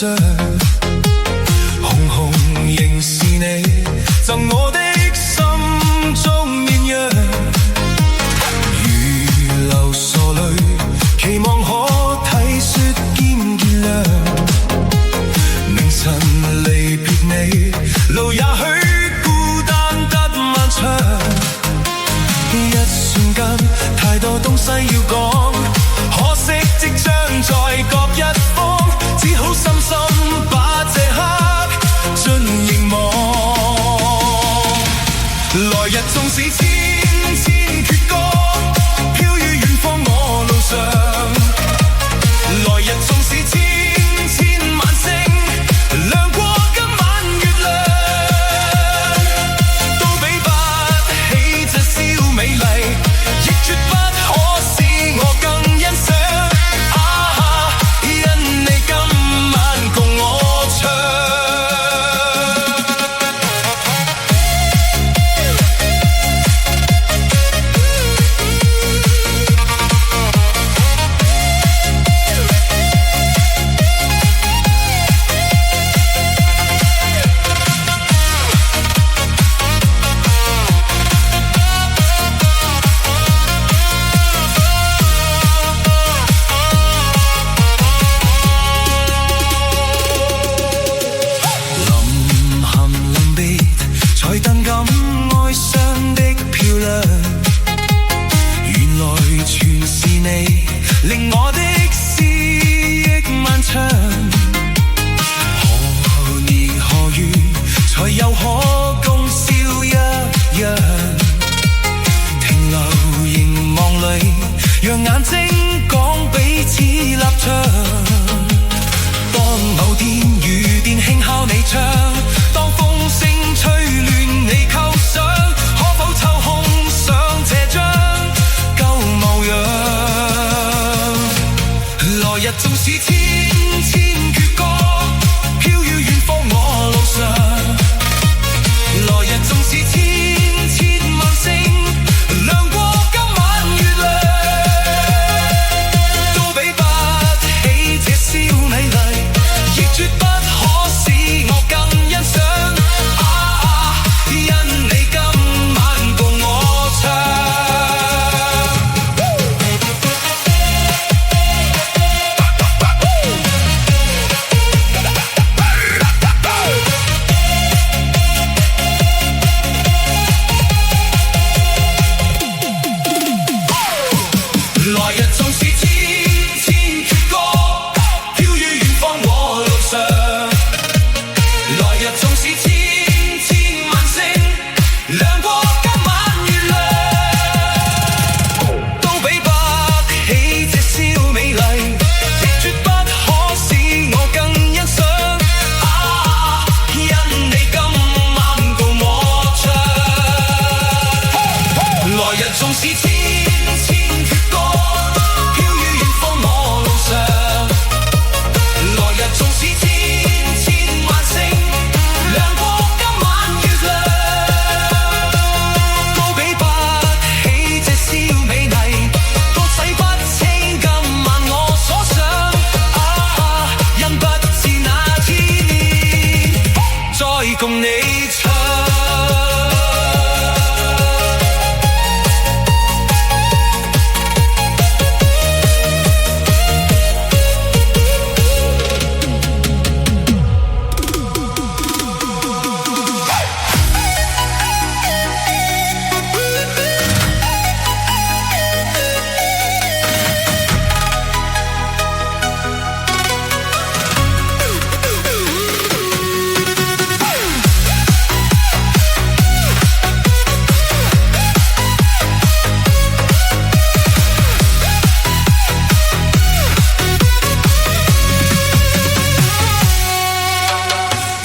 上，紅紅仍是你贈我的心中綿羊，如流傻淚，期望可體恤兼見諒。明晨離別你，路也許孤單得漫長，一瞬間太多東西要講，可惜即將在各一方，只好深深把這刻盡凝望。來日縱使千千闕歌，飄於遠方我路上，來日縱使千千晚星亮過今晚月亮，都比不起這宵美麗，亦絕不可使我更欣賞。因你今晚共我唱。才更感哀傷的漂亮，原來全是你令我的思憶漫長。何年何月才又可共笑一樣？停留凝望裏，讓眼睛講彼此立場。當某天雨電輕敲你窗，當風聲吹亂你構想，可否抽空想這張舊模樣？來日縱使千千闕歌，飄於遠方我路上，來日縱使千千晚星亮過今晚月亮，都比不起這宵美麗，亦絕不可使我更欣賞。因你今晚共我唱。來日縱使千千闕歌，飄於遠方我路上，來日縱使千千晚星亮過今晚月亮，都比不起這宵美麗，亦絕不可使我更欣賞。因你今晚共我唱。來日縱使千千闕歌，飄於遠方我路上，來日縱使千千晚星亮過今晚月亮，都比不起這宵美麗，都洗不清今晚我所想。因不知那天再共你唱。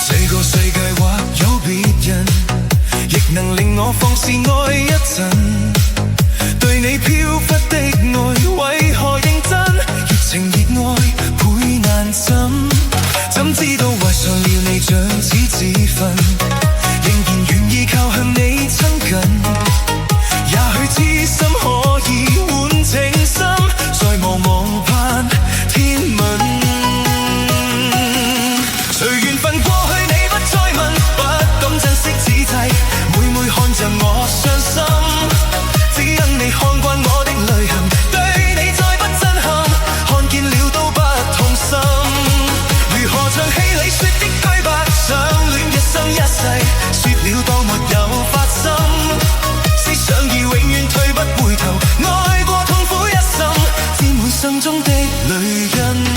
這個世界或有別人，亦能令我放肆愛一陣。對你飄忽的愛，為何認真？熱情熱愛倍難枕，怎知道懷上了你像子之分，仍然願意靠向你親近。也許痴心可以換情深，在茫茫盼天問。心中的女人。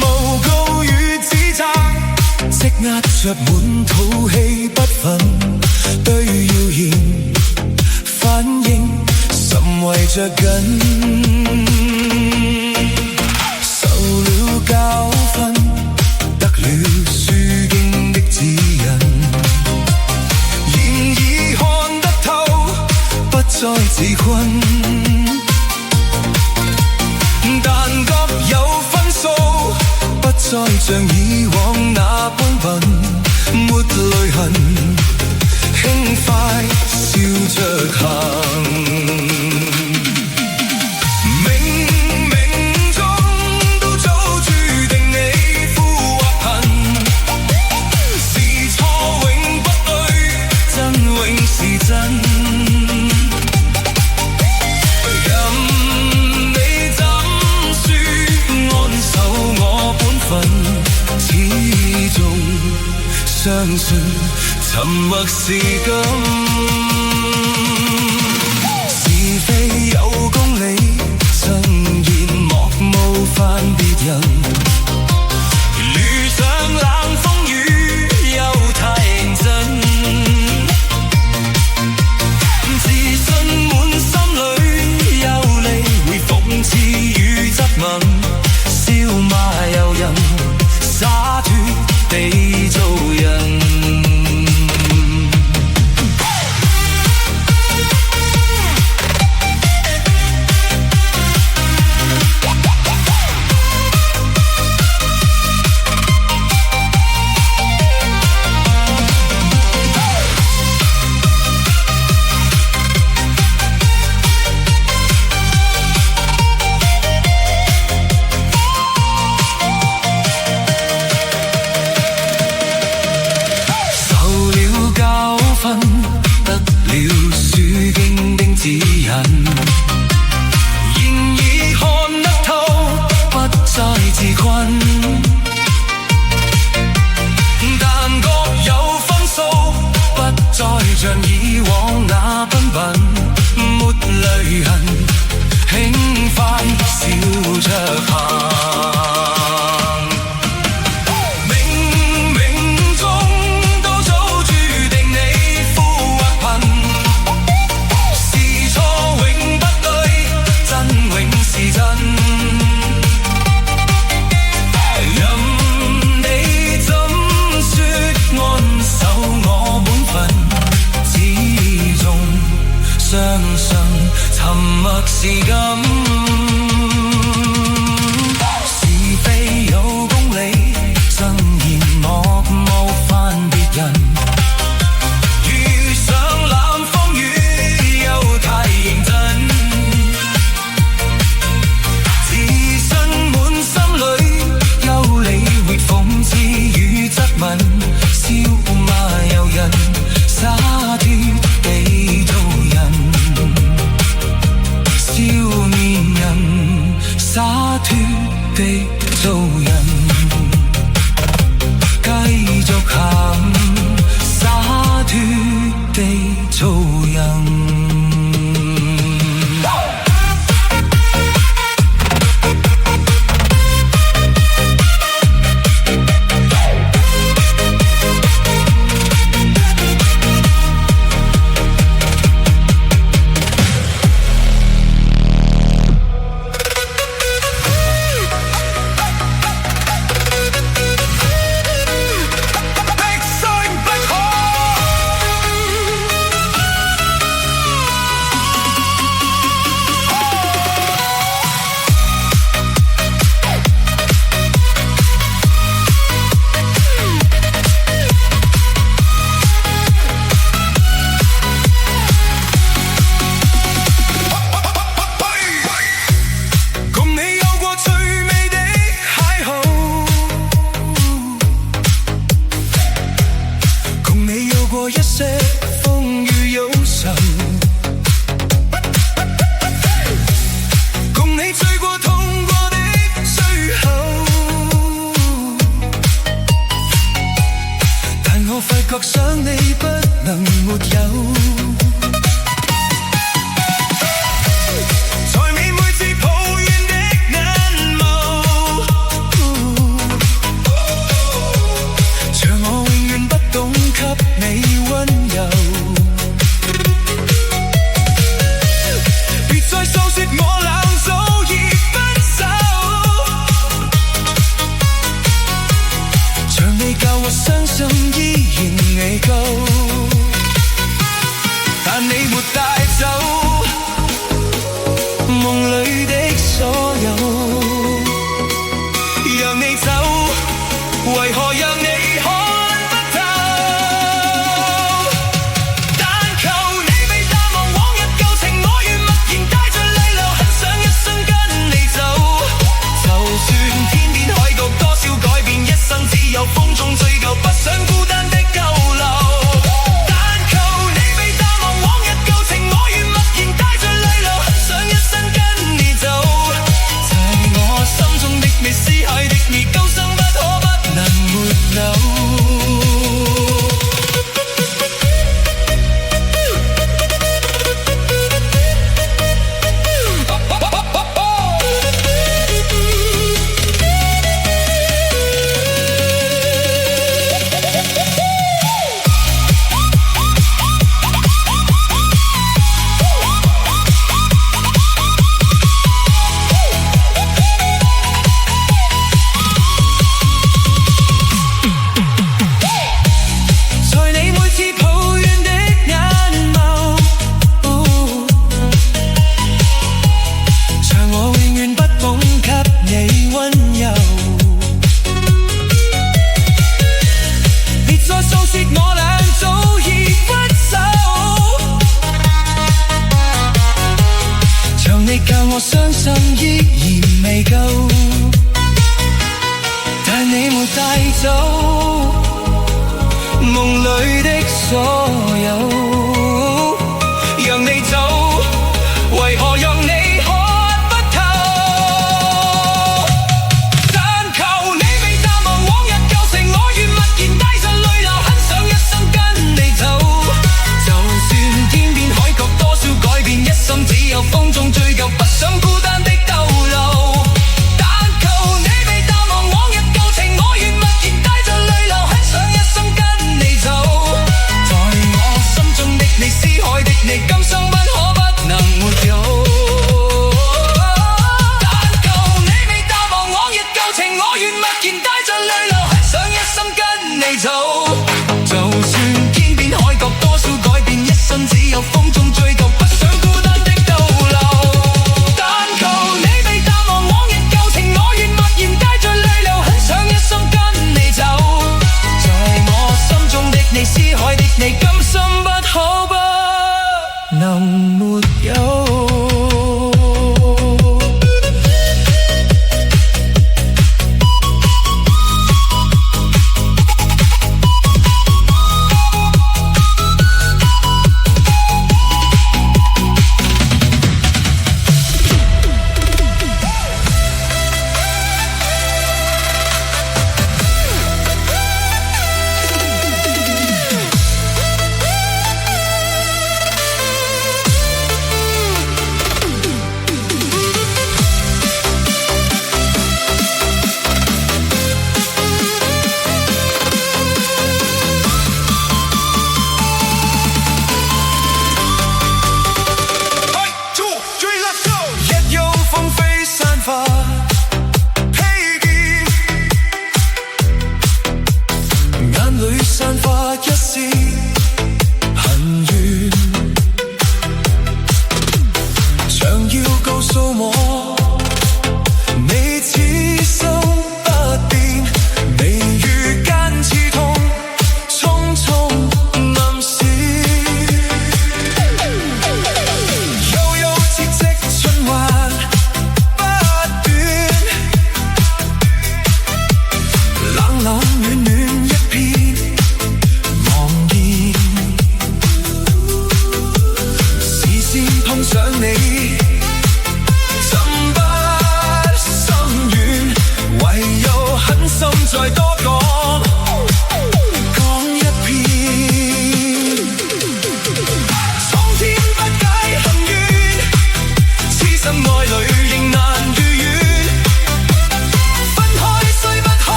誣告與指責積壓着滿肚氣不憤，對謠言反應甚為着緊，受了教訓，得了書經的指引，現已看得透，不再自困，但各有分數，不再像以往那般笨，沒淚痕，輕快笑着行。相信沉默是金，是非有公理，慎言莫冒犯別人，遇上冷風雨又太認真，自信滿心裏有理會諷刺與質問，笑罵由人，灑脫地做人。未夠，但你沒帶走夢裏的所有，讓你走，為何讓你看不透？但求你未淡忘往日舊情，我願默然帶着淚流，很想一生跟你走。就算天邊海角多少改變，一心只有風中追究，不想孤單的逗留。但求你未淡忘往日舊情，我願默然帶着淚流，很想一生跟你走。在我心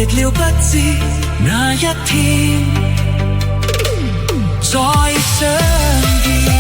別了，不知哪一天再相見。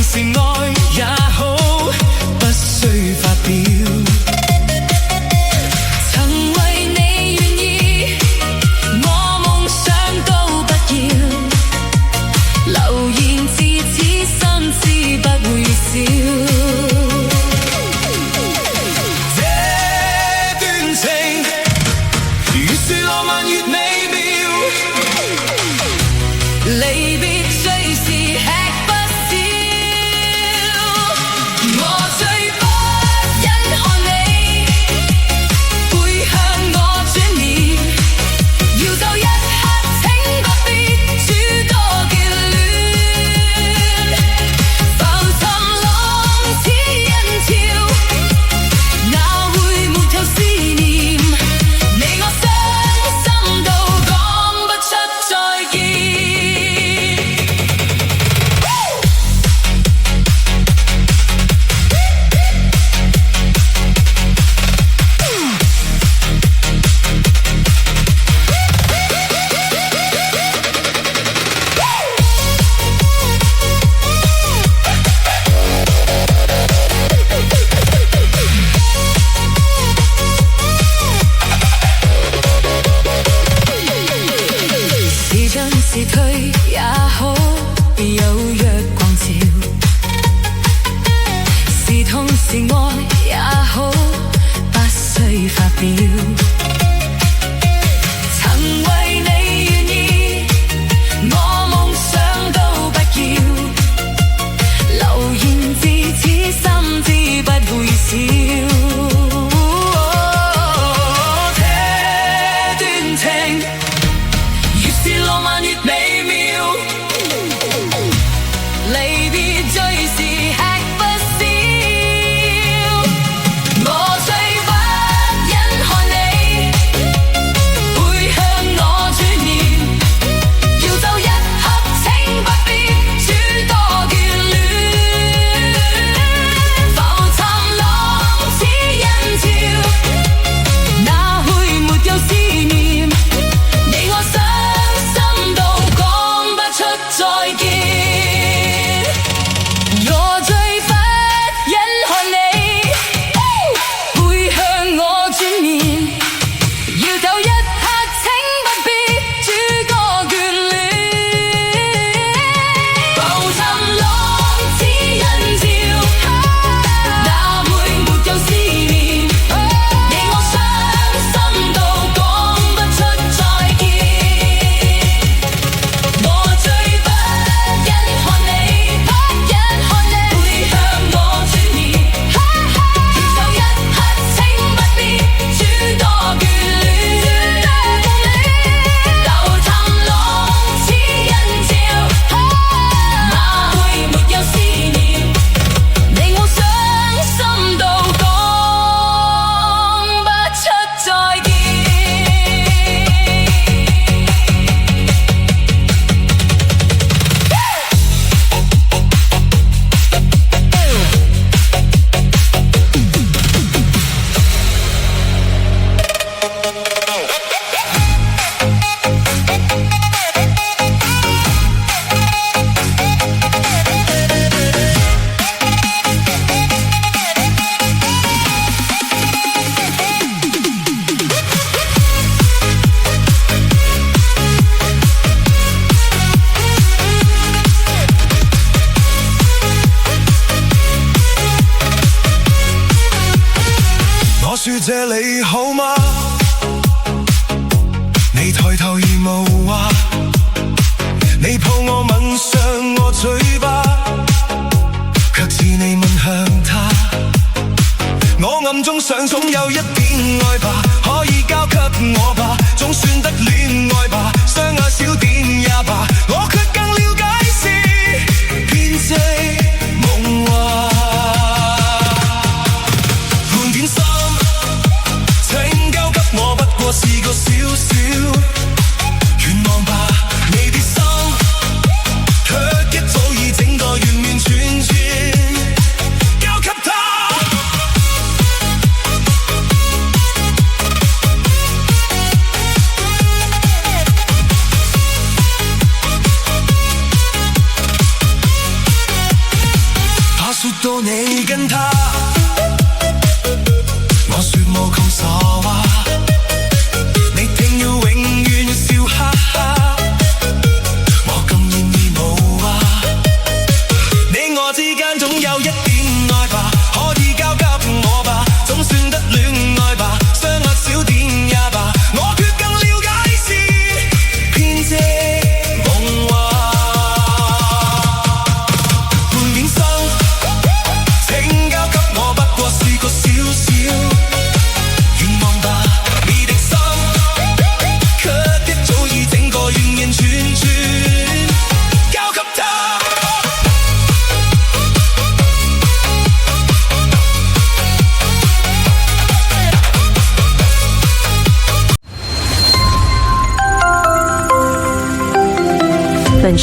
是愛也好，不需發表。曾為你願意，我夢想都不要，流言自此心知不會少。離別最是吃不消，我最不忍看你背向我轉面，要走一刻請不必諸多眷戀，浮沉浪似人潮，哪會沒有思念？你我傷心到講不出再見。是退也好，有月光照；是痛是愛也好，不需發表。曾為你願意，我夢想都不要，流言自此心知不會少。說這裡好嗎？你抬頭而無話，你抱我吻上我嘴巴，卻似你吻向他。我暗中想總有一點愛吧，可以交給我吧，總算得戀愛吧，相愛少點也罷，我卻更了解是編織夢話。半點心請交給我，不過是個小小願望吧，你的心卻一早已整個完完全全交給他。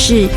事，